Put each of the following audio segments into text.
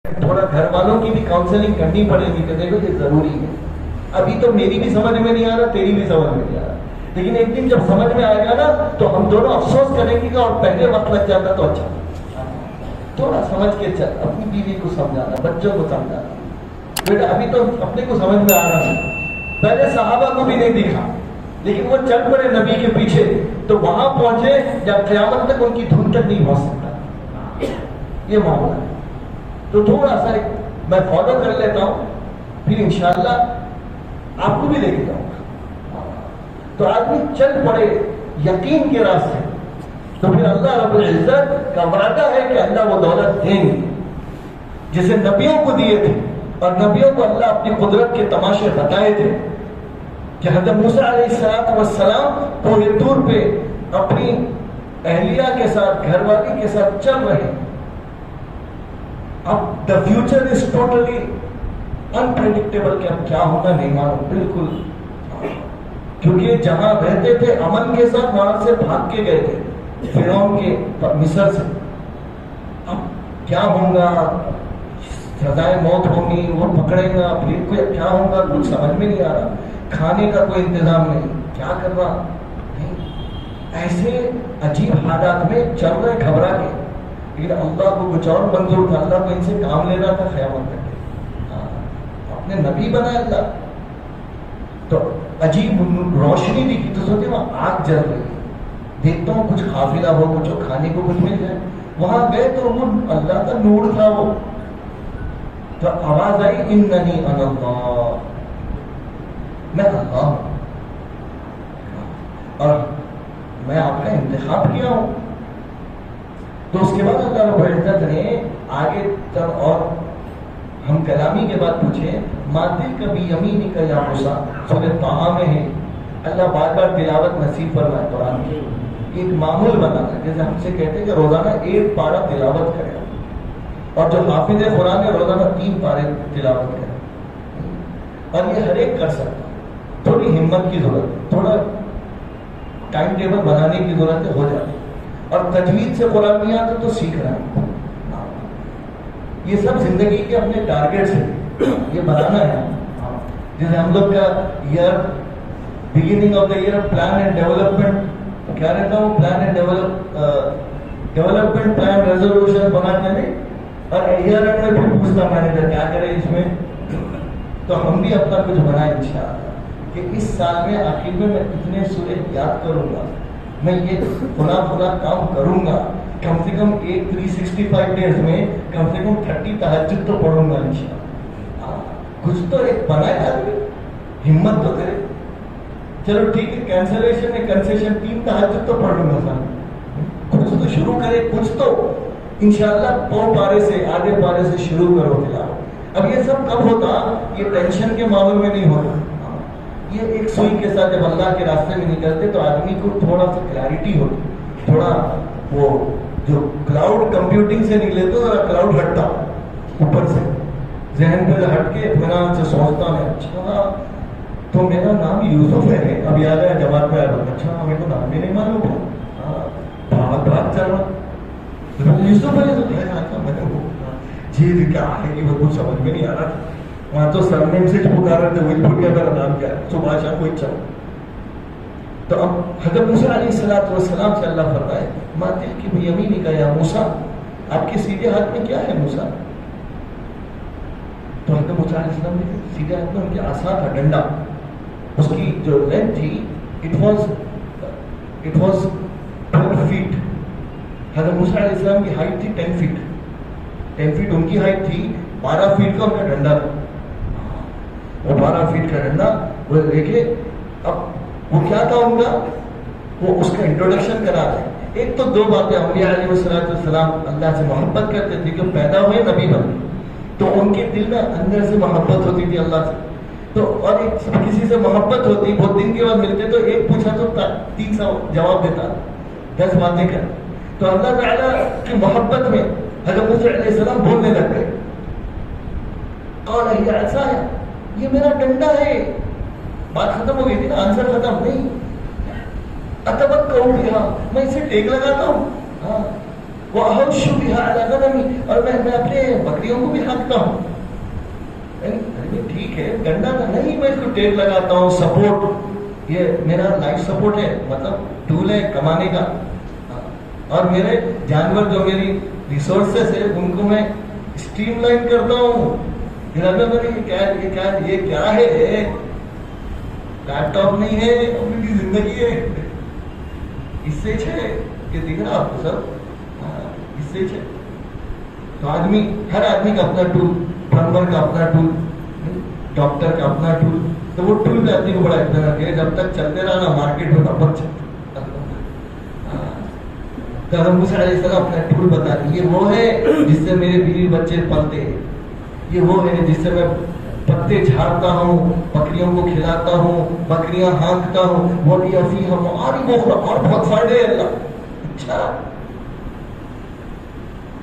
تھوڑا گھر والوں کی بھی کاؤنسلنگ کرنی پڑے گی کہ دیکھو یہ ضروری ہے. ابھی تو میری بھی سمجھ میں نہیں آ رہا, تیری بھی سمجھ میں نہیں آ رہا, لیکن ایک دن جب سمجھ میں آئے گا نا تو ہم دونوں افسوس کریں گے اور پہلے وقت لگ جاتا تو اچھا. تھوڑا سمجھ کے چل, اپنی بیوی کو سمجھانا, بچوں کو سمجھانا. بیٹا ابھی تو اپنے کو سمجھ میں آ رہا ہے, پہلے صحابہ کو بھی نہیں دکھا لیکن وہ چل پڑے نبی کے پیچھے, تو وہاں پہنچے جب قیامت تک ان کی دھن تک نہیں پہنچ سکتا. یہ معاملہ ہے. تو تھوڑا سا میں فالو کر لیتا ہوں, پھر انشاءاللہ آپ کو بھی لے کے جاؤں گا. تو آدمی چل پڑے یقین کے راستے, تو پھر اللہ رب العزت کا وعدہ ہے کہ اللہ وہ دولت دیں گے جسے نبیوں کو دیے تھے, اور نبیوں کو اللہ اپنی قدرت کے تماشے بتائے تھے کہ حضرت موسیٰ علیہ السلام کوہ طور پہ اپنی اہلیہ کے ساتھ, گھر والی کے ساتھ چل رہے ہیں. اب the future is totally unpredictable کہ اب کیا ہوگا نہیں معلوم بالکل, کیونکہ جہاں رہتے تھے امن کے ساتھ وہاں سے بھاگ کے گئے تھے فرعون کے مصر سے. اب کیا ہوگا, سزائے موت ہوگی, وہ پکڑے گا, پھر کوئی کیا ہوگا کچھ سمجھ میں نہیں آ رہا. کھانے کا کوئی انتظام نہیں, کیا کرنا نہیں. ایسے عجیب حالات میں چل رہے گھبرا کے, لیکن اللہ کو کچھ اور منظور تھا. اللہ کو ان سے کام لینا تھا قیامت کر کے. اپنے نبی بنا اللہ, تو عجیب روشنی دکھی تو سوچے وہاں آگ جل رہی ہے, دیکھتا ہوں کچھ قافلہ ہو, کچھ کھانے کو کچھ مل جائے. وہاں گئے تو وہ اللہ کا نور تھا وہ. تو آواز آئی اننی انا اللہ, میں اللہ ہوں اور میں آپ کا انتخاب کیا ہوں. تو اس کے بعد اللہ رب العزت نے آگے تب اور ہم کلامی کے بعد پوچھے ماتل کبھی یمینی کا یا موسیٰ, سورہ طٰہٰ میں ہے. اللہ بار بار تلاوت نصیب فرمائے قرآن کی. ایک معمول بنانا, جیسے ہم سے کہتے ہیں کہ روزانہ ایک پارہ تلاوت کرے, اور جو حافظ قرآن ہے روزانہ 3 پارے تلاوت کرے. اور یہ ہر ایک کر سکتا. تھوڑی ہمت کی ضرورت ہے, تھوڑا ٹائم ٹیبل بنانے کی ضرورت ہے, ہو جاتی. اور تجوید سے قرآن نہیں آتا تو سیکھ رہا ہے. یہ سب زندگی کے اپنے ٹارگیٹس ہیں, یہ بنانا ہے. جیسے ہم لوگ کا year beginning of the year plan and development کیا رہتا ہے, وہ plan and development plan resolution بناتے ہیں, اور ایئر اینڈ میں پھر پوچھتا مینیجر کیا کرے اس میں. تو ہم بھی اپنا کچھ بنائیں انشاءاللہ کہ اس سال میں آخر میں اتنے سورے یاد کروں گا, میں یہ فلاں کام کروں گا, کم سے کم 365 ڈیز میں کم سے کم 30 تہجد تو پڑھوں گا انشاءاللہ. کچھ تو ایک بنائے آدمی, ہمت تو کرے. چلو ٹھیک ہے, کینسلیشن ہے, کنسیشن 3 تہجد تو پڑھ لوں گا سر. کچھ تو شروع کرے, کچھ تو انشاءاللہ 2 پارے سے آدھے پارے سے شروع کرو تلاوت. اب یہ سب کب ہوتا, یہ ٹینشن کے ماحول میں نہیں ہوتا. یہ ایک سوئی کے ساتھ جب اللہ کے راستے میں نکلتے تو آدمی کو تھوڑا سا کلیئرٹی ہوتی, تھوڑا وہ جو کلاؤڈ کمپیوٹنگ سے نکلے تو ذرا کلاؤڈ ہٹتا اوپر سے, ذہن پہ ہٹ کے اطمینان سے سوچتا ہے اچھا تو میرا نام یوسف ہے, اب یاد ہے جماعت میں آیا, اچھا ہمیں تو نام بھی نہیں معلوم تھا, بات چل رہا یوسف ہے جی کیا ہے کہ وہ کچھ سمجھ میں نہیں آ رہا. وہاں تو سرنیم سے پکار رہے تھے, وہی بھول گیا میرا نام کیا ہے, صبح شام کو اچھا. تو اب حضرت موسیٰ علیہ السلام سے اللہ فرمائے ماتل کی بیمینی کا یا موسیٰ, آپ کے سیدھے ہاتھ میں کیا ہے موسیٰ. تو حضرت موسیٰ علیہ السلام نے سیدھے ہاتھ میں ان کے عصا تھا, ڈنڈا. اس کی جو لینتھ تھی اٹ واز 12 فیٹ. حضرت موسیٰ علیہ السلام کی ہائٹ تھی 10 فیٹ. 10 فیٹ ان کی ہائٹ تھی, 12 فیٹ کا ان کا ڈنڈا تھا. وہ 12 فیٹ کا ڈنڈا, وہ دیکھے. اب وہ کیا تھا ان کا, وہ اس کا انٹروڈکشن کرا دیں. ایک تو 2 باتیں, انبیاء علیہ السلام اللہ سے محبت کرتے تھے کہ پیدا ہوئے نبی بن, تو ان کے دل میں اندر سے محبت ہوتی تھی اللہ سے. تو اور ایک کسی سے محبت ہوتی, بہت دن کے بعد ملتے تو ایک پوچھا تو 300 جواب دیتا, 10 باتیں کر. تو اللہ تعالیٰ کی محبت میں حضرت موسیٰ علیہ السلام بولنے لگ گئے, قال هي عصاي, یہ میرا ڈنڈا ہے. بات ختم ہو گئی تھی نا, آنسر ختم نہیں. اتوکل بہا, میں اسے ٹیک لگاتا ہوں. ہاں وأحش بها على غنمي، اور میں اپنے بکریوں کو بھی ہانکتا ہوں. ٹھیک ہے ڈنڈا نہیں، میں اس کو ٹیپ لگاتا ہوں، سپورٹ، یہ میرا لائف سپورٹ ہے، مطلب ٹول ہے کمانے کا. اور میرے جانور جو میری ریسورسز ہے ان کو میں اسٹریم لائن کرتا ہوں. یہ کیا ہے؟ لیپ ٹاپ نہیں ہے، اپنی زندگی ہے. اس سے کہ دکھ رہا آپ کو سر، اس سے تو آدمی، ہر آدمی کا اپنا ٹول، پلمبر کا اپنا ٹول، ڈاکٹر کا اپنا ٹول. تو وہ ٹول پہ آدمی کو بڑا اطمینان رکھے، جب تک چلتے رہا نا مارکیٹ میں تب تک چلتا. حضرت موسیٰ علیہ السلام اپنا ٹول بتا دیں، یہ وہ ہے جس سے میرے بیوی بچے پلتے ہیں، یہ وہ ہے جس سے میں پتے جھاڑتا ہوں، بکریوں کو کھلاتا ہوں، بکریاں ہانکتا ہوں. وہ بھی افیہ اور بہت فائدے ہیں. اللہ اچھا،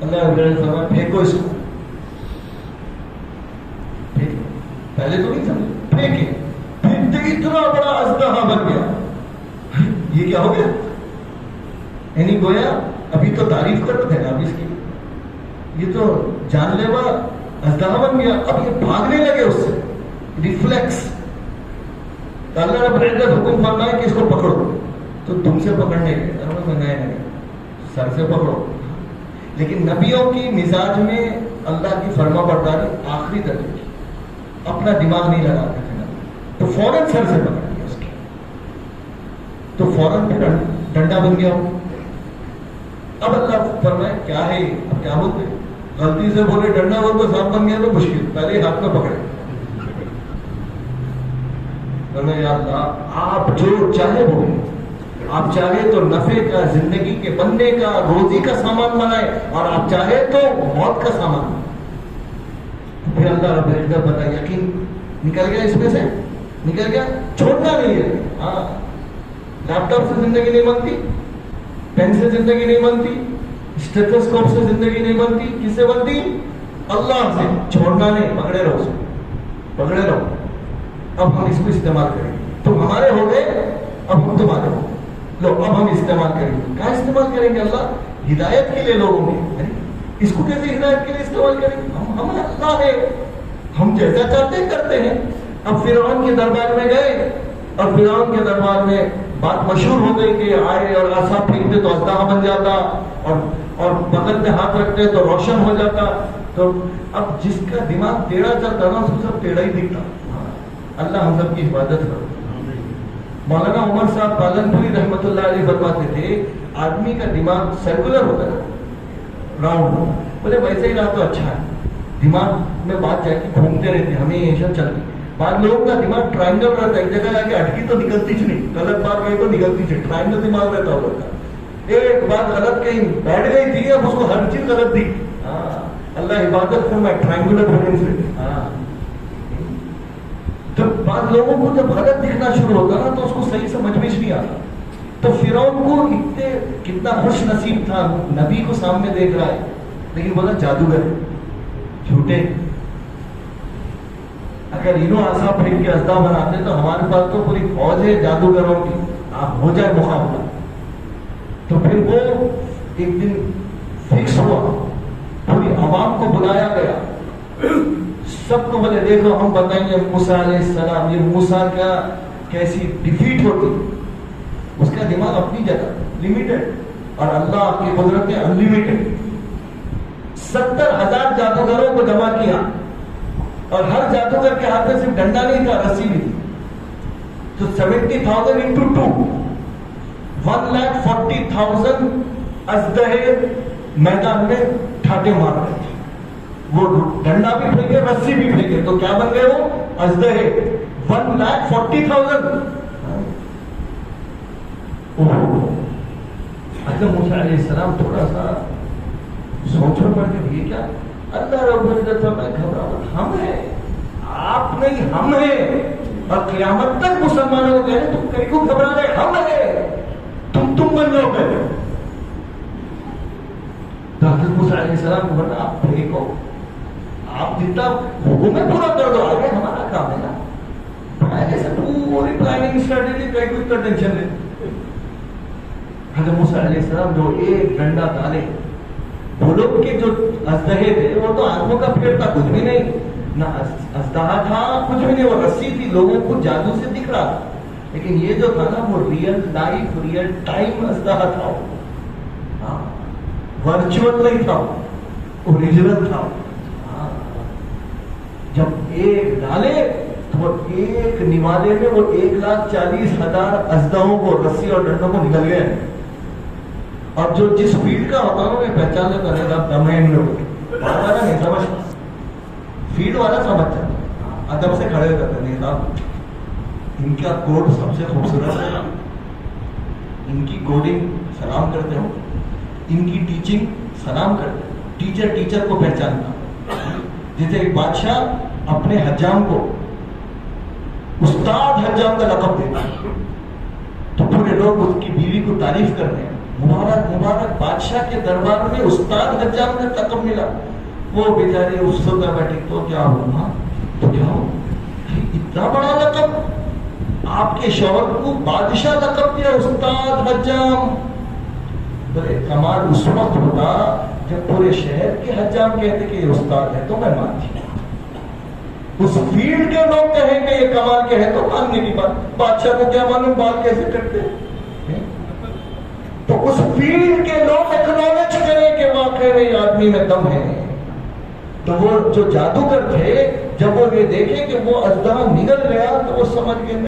اللہ فرمایا پھینکو اس کو. پہلے تو نہیں سمجھ، پھینکے، پھینکتے اتنا بڑا اژدہا بن گیا. یہ کیا ہو گیا؟ یعنی گویا ابھی تو تعریف کرتے تھے نا اب اس کی، یہ تو جان لیوا اژدہا بن گیا. اب یہ بھاگنے لگے اس سے، ریفلیکس. تو اللہ رب العزت حکم فرمایا کہ اس کو پکڑو. تو تم سے پکڑنے کے نہیں، سر سے پکڑو. لیکن نبیوں کی مزاج میں اللہ کی فرما برداری آخری درجے کی، اپنا دماغ نہیں لگاتے تھے نبی. تو فوراً سر سے پکڑ لیا اس کی، تو فوراً پھر ڈنڈا بن گیا. اب اللہ فرمائے کیا ہے، اب کیا بولتے؟ غلطی سے بولے ڈنڈا بول تو سانپ بن گیا تو مشکل، پہلے ہاتھ میں پکڑے. یا اللہ آپ جو چاہے بولے، آپ چاہے تو نفع کا، زندگی کے بننے کا، روزی کا سامان بنائے، اور آپ چاہے تو موت کا سامان. پھر اللہ رب العزت بتا، یقین نکل گیا اس میں سے، نکل گیا، چھوڑنا نہیں ہے. ہاں، لیپ ٹاپ سے زندگی نہیں بنتی، پین سے زندگی نہیں بنتی، اسٹیتھوسکوپ سے زندگی نہیں بنتی. کس سے بنتی؟ اللہ سے. چھوڑنا نہیں، پکڑے رہو اسے، پکڑے رہو. اب ہم اس کو استعمال کریں گے. تم ہمارے ہو گئے، اب ہم تمہارے ہو. لو اب ہم استعمال کریں گے. کہاں استعمال کریں گے؟ اللہ ہدایت کے لیے لوگوں میں. اس کو کیسے ہدایت کے لیے استعمال کریں گے؟ ہم اللہ ہے، ہم جیسا چاہتے ہیں کرتے ہیں. اب فرعون کے دربار میں گئے، اور فرعون کے دربار میں بات مشہور ہو گئی کہ آئے اور عصا پھینکتے تو اژدہا بن جاتا، اور بغل میں ہاتھ رکھتے تو روشن ہو جاتا. تو اب جس کا دماغ ٹیڑھا چلتا نا اس کو سب ٹیڑھا ہی دکھتا. اللہ ہم سب کی حفاظت کرو. مولانا عمر صاحب پالنپوری رحمۃ اللہ علیہ فرماتے تھے آدمی کا دماغ سرکولر ہوتا ہے، راؤنڈ. بولے ویسے ہی رہا تو اچھا ہے. دماغ میں بات جا کے گھومتے رہتے ہمیشہ چلتی. بعض لوگوں کا دماغ ٹرائنگل رہتا ہے، ایک جگہ جا کے اٹکی تو نکلتی چ نہیں، غلط بات گئی تو نکلتی چ، ٹرائنگل دماغ رہتا ہوتا. ایک بات غلط کہیں بیٹھ گئی تھی، اب اس کو ہر چیز غلط دی. اللہ حفاظت فرمائے ٹرائنگولر برین سے. جب بعض لوگوں کو جب غلط دکھنا شروع ہوتا نا تو اس کو صحیح سمجھ میں نہیں آتا. تو فرعون کو اتنے کتنا خوش نصیب تھا، نبی کو سامنے دیکھ رہا ہے، لیکن بولا جادوگر جھوٹے. اگر انہوں عصا پھینک کے اژدہا بناتے تو ہمارے پاس تو پوری فوج ہے جادوگروں کی، آپ ہو جائے مقابلہ. تو پھر وہ ایک دن فکس ہوا، پوری عوام کو بلایا گیا، سب کو بولے دیکھو ہم بتائیں گے موسیٰ علیہ السلام، یہ موسیٰ کا کیسی ڈیفیٹ ہوتی. اس کا دماغ اپنی جگہ لمیٹڈ، اور اللہ کی قدرت انلمیٹڈ. 70,000 جادوگروں کو جمع کیا، اور ہر جادوگر کے ہاتھ میں صرف ڈنڈا نہیں تھا، رسی بھی تھی. تو 70,000 into 2 1,40,000 اژدہے میدان میں ٹھاٹے مار رہے تھے. وہ ڈنڈا بھی پھینکے، رسی بھی پھینکے، تو کیا بن گئے وہ اژدہے 1,40,000. حضرت موسیٰ علیہ السلام تھوڑا سا سوچنے پڑ کے یہ کیا؟ اللہ رب العزت فرمائے گھبرا مت، ہم ہیں، آپ نہیں، ہم ہیں. اور قیامت تک مسلمانوں کو کہہ تم کہیں کو گھبرا رہے، ہم ہیں، تم بن جاؤ پہلے. تو حضرت موسیٰ علیہ السلام کو بنا آپ پھینکو، آپ جتنا حکم میں پورا کر دو، آگے ہمارا کام ہے نا. پہلے سے پوری پلاننگ اسٹریٹجی کہیں کوئی ٹینشن نہیں. حضرت موسیٰ علیہ السلام جو ایک ڈنڈا ڈالے وہ لوگ کے جو اژدہے تھے وہ تو آنکھوں کا پھیر تھا، کچھ بھی نہیں، نہ اژدہا تھا، کچھ بھی نہیں، وہ رسی تھی، لوگوں کو جادو سے دکھ رہا تھا. لیکن یہ جو تھا نا وہ ریئل لائف ریئل ٹائم اژدہا تھا، ورچوئل نہیں تھا، اوریجنل تھا. جب ایک ڈالے تو وہ ایک نوالے میں وہ 1,40,000 اژدہوں کو رسی اور ڈنڈوں کو نکل گئے. اور جو جس فیلڈ کا ہوتا ہے میں پہچان لیتا ہے دم ہے ان لوگ والا نہیں سمجھتا، فیلڈ والا سمجھ جاتا، ادب سے کھڑے کرتے نہیں صاحب ان کا کوڈ سب سے خوبصورت ہے، ان کی کوڈنگ سلام کرتے ہو، ان کی ٹیچنگ سلام کرتے ہو. ٹیچر ٹیچر کو پہچانتا، جیسے ایک بادشاہ اپنے حجام کو استاد حجام کا لقب دیتا تو پورے لوگ اس کی بیوی کو تعریف کرتے ہیں، مبارک مبارک بادشاہ کے دربار میں استاد حجام کا لقب ملا. وہ بیچارے اس وقت بیٹھے تو کیا ہوا، تو کیا ہو اتنا بڑا لقب، آپ کے شوہر کو بادشاہ لقب دیا استاد حجام. بولے کمال اس وقت ہوتا جب پورے شہر کے حجام کہتے کہ یہ استاد ہے تو میں مانتی ہوں، اس فیلڈ کے لوگ کہیں کہ یہ کمال کے ہے تو ماننے کی بات. بادشاہ کو کیا معلوم بال کیسے کٹتے، تو اس فیلڈ کے لوگ ایکنالج کریں کہ واقعی میں یہ آدمی میں دم ہے. تو وہ جو جادوگر تھے جب وہ یہ دیکھے کہ وہ اژدہا نگل گیا تو وہ سمجھ گئے